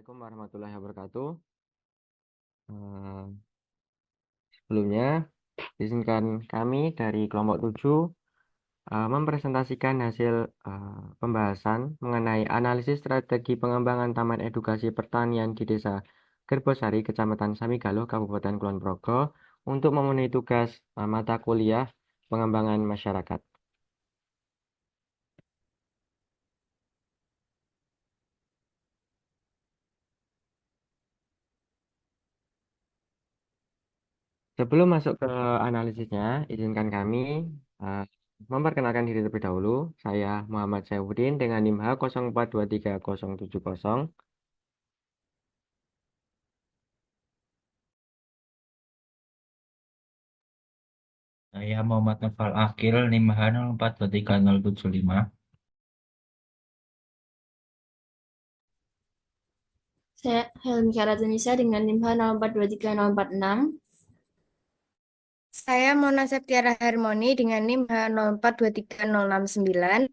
Assalamualaikum warahmatullahi wabarakatuh. Eh, Sebelumnya, izinkan kami dari kelompok 7 mempresentasikan hasil pembahasan mengenai analisis strategi pengembangan Taman Edukasi Pertanian di Desa Gerbosari, Kecamatan Samigalo, Kabupaten Kulon Progo, untuk memenuhi tugas mata kuliah pengembangan masyarakat. Sebelum masuk ke analisisnya, izinkan kami uh, memperkenalkan diri terlebih dahulu. Saya Muhammad Saifuddin dengan NIM H04230070. Saya Muhammad Noval Akil, NIM H04230075. Saya Helmi Karatunisa dengan NIM H04230046. Saya Mona Septiara Harmoni dengan NIM H04230069.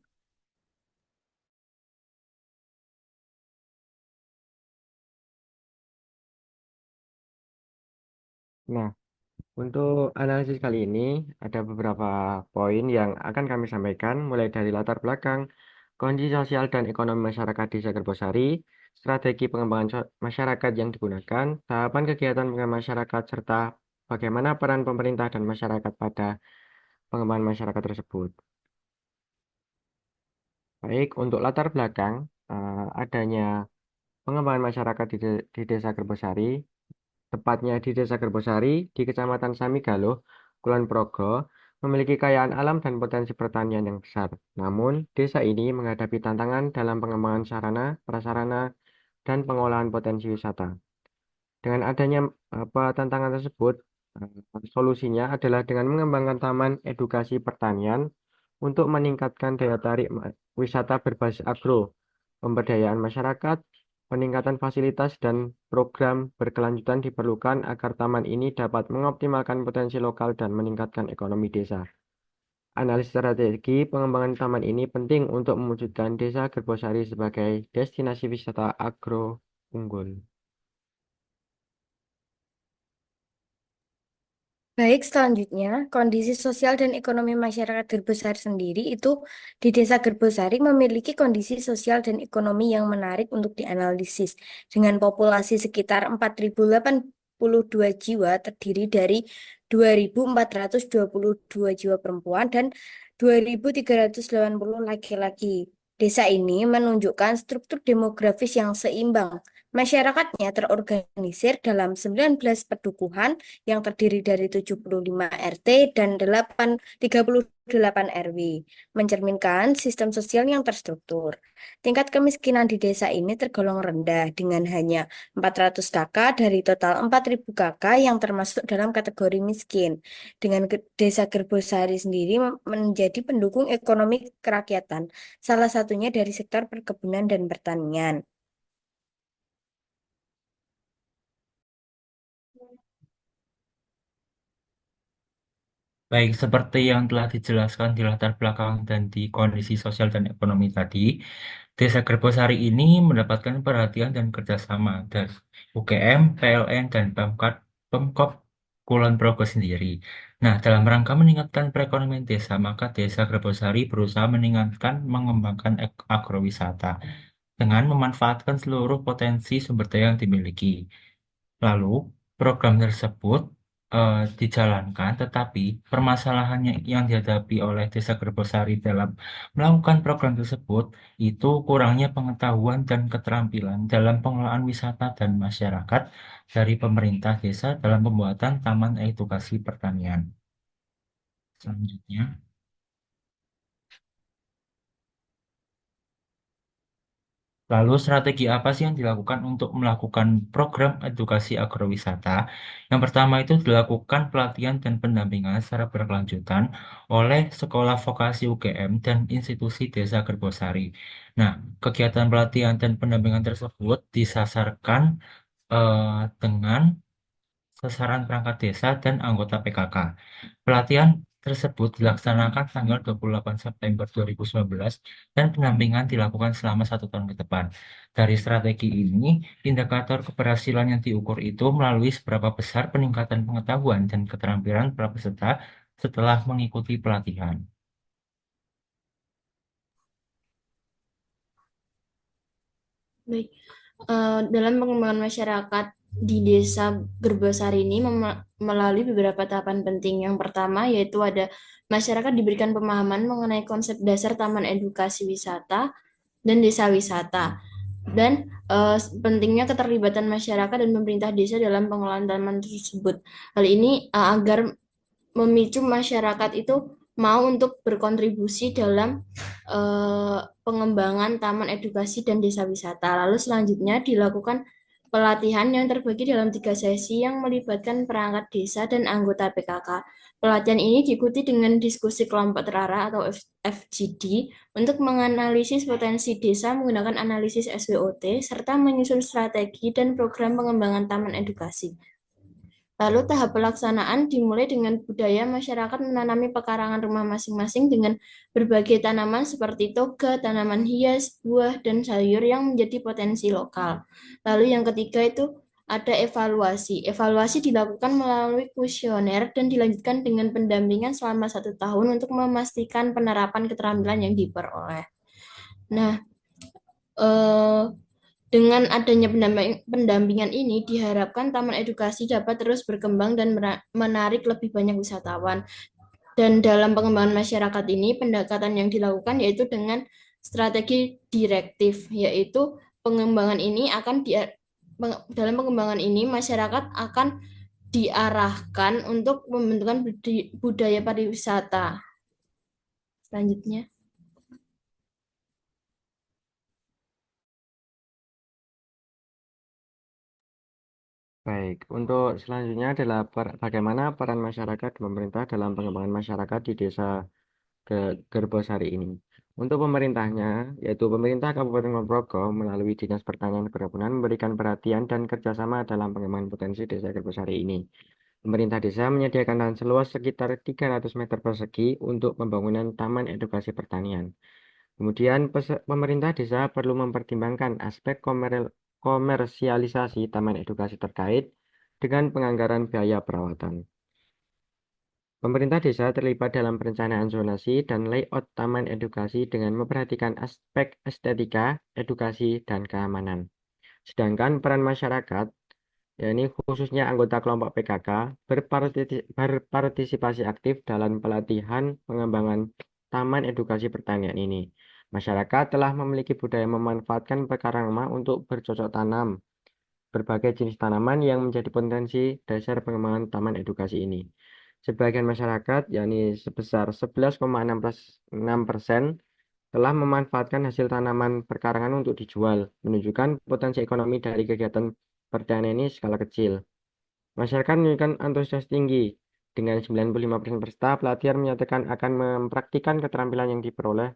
Nah, untuk analisis kali ini ada beberapa poin yang akan kami sampaikan, mulai dari latar belakang, kondisi sosial dan ekonomi masyarakat Desa Gerbosari, strategi pengembangan masyarakat yang digunakan, tahapan kegiatan pengembangan masyarakat, serta bagaimana peran pemerintah dan masyarakat pada pengembangan masyarakat tersebut. Baik, untuk latar belakang adanya pengembangan masyarakat di Desa Gerbosari, tepatnya di Desa Gerbosari di Kecamatan Samigalo, Kulon Progo, memiliki kekayaan alam dan potensi pertanian yang besar. Namun, desa ini menghadapi tantangan dalam pengembangan sarana, prasarana, dan pengolahan potensi wisata. Dengan adanya tantangan tersebut, solusinya adalah dengan mengembangkan taman edukasi pertanian untuk meningkatkan daya tarik wisata berbasis agro, pemberdayaan masyarakat, peningkatan fasilitas dan program berkelanjutan diperlukan agar taman ini dapat mengoptimalkan potensi lokal dan meningkatkan ekonomi desa. Analisis strategi pengembangan taman ini penting untuk mewujudkan Desa Gerbosari sebagai destinasi wisata agro unggul. Baik, selanjutnya, kondisi sosial dan ekonomi masyarakat Gerbosari sendiri itu di Desa Gerbosari memiliki kondisi sosial dan ekonomi yang menarik untuk dianalisis. Dengan populasi sekitar 4.082 jiwa, terdiri dari 2.422 jiwa perempuan dan 2.380 laki-laki. Desa ini menunjukkan struktur demografis yang seimbang. Masyarakatnya terorganisir dalam 19 pedukuhan yang terdiri dari 75 RT dan 38 RW, mencerminkan sistem sosial yang terstruktur. Tingkat kemiskinan di desa ini tergolong rendah dengan hanya 400 kakak dari total 4.000 kakak yang termasuk dalam kategori miskin. Dengan Desa Gerbosari sendiri menjadi pendukung ekonomi kerakyatan, salah satunya dari sektor perkebunan dan pertanian. Baik, seperti yang telah dijelaskan di latar belakang dan di kondisi sosial dan ekonomi tadi, Desa Gerbosari ini mendapatkan perhatian dan kerjasama dari UGM, PLN, dan Pemkop Kulon Progo sendiri. Nah, dalam rangka meningkatkan perekonomian desa, maka Desa Gerbosari berusaha meningkatkan mengembangkan agrowisata dengan memanfaatkan seluruh potensi sumber daya yang dimiliki. Lalu, program tersebut dijalankan, tetapi permasalahannya yang dihadapi oleh Desa Gerbosari dalam melakukan program tersebut itu kurangnya pengetahuan dan keterampilan dalam pengelolaan wisata dan masyarakat dari pemerintah desa dalam pembuatan taman edukasi pertanian. Selanjutnya. Lalu strategi apa sih yang dilakukan untuk melakukan program edukasi agrowisata? Yang pertama itu dilakukan pelatihan dan pendampingan secara berkelanjutan oleh Sekolah Vokasi UGM dan Institusi Desa Gerbosari. Nah, kegiatan pelatihan dan pendampingan tersebut disasarkan dengan sasaran perangkat desa dan anggota PKK. Pelatihan tersebut dilaksanakan tanggal 28 September 2019 dan pendampingan dilakukan selama 1 tahun ke depan. Dari strategi ini, indikator keberhasilan yang diukur itu melalui seberapa besar peningkatan pengetahuan dan keterampilan para peserta setelah mengikuti pelatihan. Baik, dalam pengembangan masyarakat di Desa Gerbosari ini melalui beberapa tahapan penting. Yang pertama yaitu ada masyarakat diberikan pemahaman mengenai konsep dasar Taman Edukasi Wisata dan Desa Wisata. Dan pentingnya keterlibatan masyarakat dan pemerintah desa dalam pengelolaan taman tersebut. Hal ini agar memicu masyarakat itu mau untuk berkontribusi dalam pengembangan taman edukasi dan desa wisata. Lalu selanjutnya dilakukan pelatihan yang terbagi dalam 3 sesi yang melibatkan perangkat desa dan anggota PKK. Pelatihan ini diikuti dengan diskusi kelompok terarah atau FGD untuk menganalisis potensi desa menggunakan analisis SWOT serta menyusun strategi dan program pengembangan taman edukasi. Lalu tahap pelaksanaan dimulai dengan budaya masyarakat menanami pekarangan rumah masing-masing dengan berbagai tanaman seperti toga, tanaman hias, buah, dan sayur yang menjadi potensi lokal. Lalu yang ketiga itu ada evaluasi. Evaluasi dilakukan melalui kuesioner dan dilanjutkan dengan pendampingan selama 1 tahun untuk memastikan penerapan keterampilan yang diperoleh. Nah, dengan adanya pendampingan ini, diharapkan taman edukasi dapat terus berkembang dan menarik lebih banyak wisatawan. Dan dalam pengembangan masyarakat ini, pendekatan yang dilakukan yaitu dengan strategi direktif, yaitu pengembangan ini dalam pengembangan ini masyarakat akan diarahkan untuk membentukkan budaya pariwisata. Selanjutnya. Baik, untuk selanjutnya adalah bagaimana peran masyarakat dan pemerintah dalam pengembangan masyarakat di desa Gerbosari ini. Untuk pemerintahnya, yaitu pemerintah Kabupaten Ponorogo melalui Dinas Pertanian dan Perkebunan memberikan perhatian dan kerjasama dalam pengembangan potensi desa Gerbosari ini. Pemerintah desa menyediakan lahan seluas sekitar 300 meter persegi untuk pembangunan taman edukasi pertanian. Kemudian pemerintah desa perlu mempertimbangkan aspek komersialisasi taman edukasi terkait dengan penganggaran biaya perawatan. Pemerintah desa terlibat dalam perencanaan zonasi dan layout taman edukasi dengan memperhatikan aspek estetika, edukasi, dan keamanan. Sedangkan peran masyarakat, yakni khususnya anggota kelompok PKK, berpartisipasi aktif dalam pelatihan pengembangan taman edukasi pertanian ini. Masyarakat telah memiliki budaya memanfaatkan pekarangan rumah untuk bercocok tanam berbagai jenis tanaman yang menjadi potensi dasar pengembangan taman edukasi ini. Sebagian masyarakat, yakni sebesar 11,6% telah memanfaatkan hasil tanaman perkarangan untuk dijual, menunjukkan potensi ekonomi dari kegiatan pertanian ini skala kecil. Masyarakat menunjukkan antusias tinggi. Dengan 95% peserta, pelatihan menyatakan akan mempraktikkan keterampilan yang diperoleh.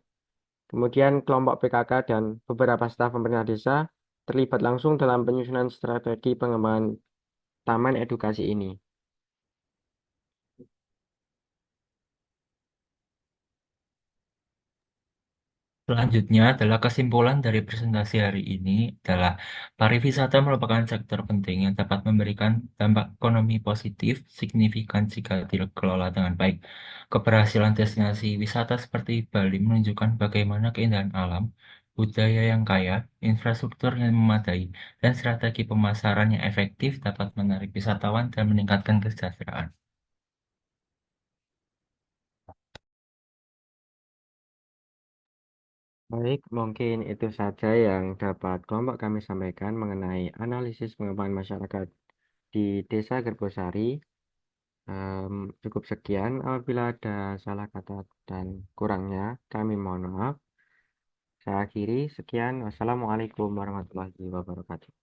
Kemudian kelompok PKK dan beberapa staf pemerintah desa terlibat langsung dalam penyusunan strategi pengembangan taman edukasi ini. Selanjutnya adalah kesimpulan dari presentasi hari ini adalah pariwisata merupakan sektor penting yang dapat memberikan dampak ekonomi positif signifikan jika dikelola dengan baik. Keberhasilan destinasi wisata seperti Bali menunjukkan bagaimana keindahan alam, budaya yang kaya, infrastruktur yang memadai, dan strategi pemasaran yang efektif dapat menarik wisatawan dan meningkatkan kesejahteraan. Baik, mungkin itu saja yang dapat kelompok kami sampaikan mengenai analisis pengembangan masyarakat di Desa Gerbosari. Cukup sekian. Apabila ada salah kata dan kurangnya, kami mohon maaf. Saya akhiri. Sekian. Wassalamualaikum warahmatullahi wabarakatuh.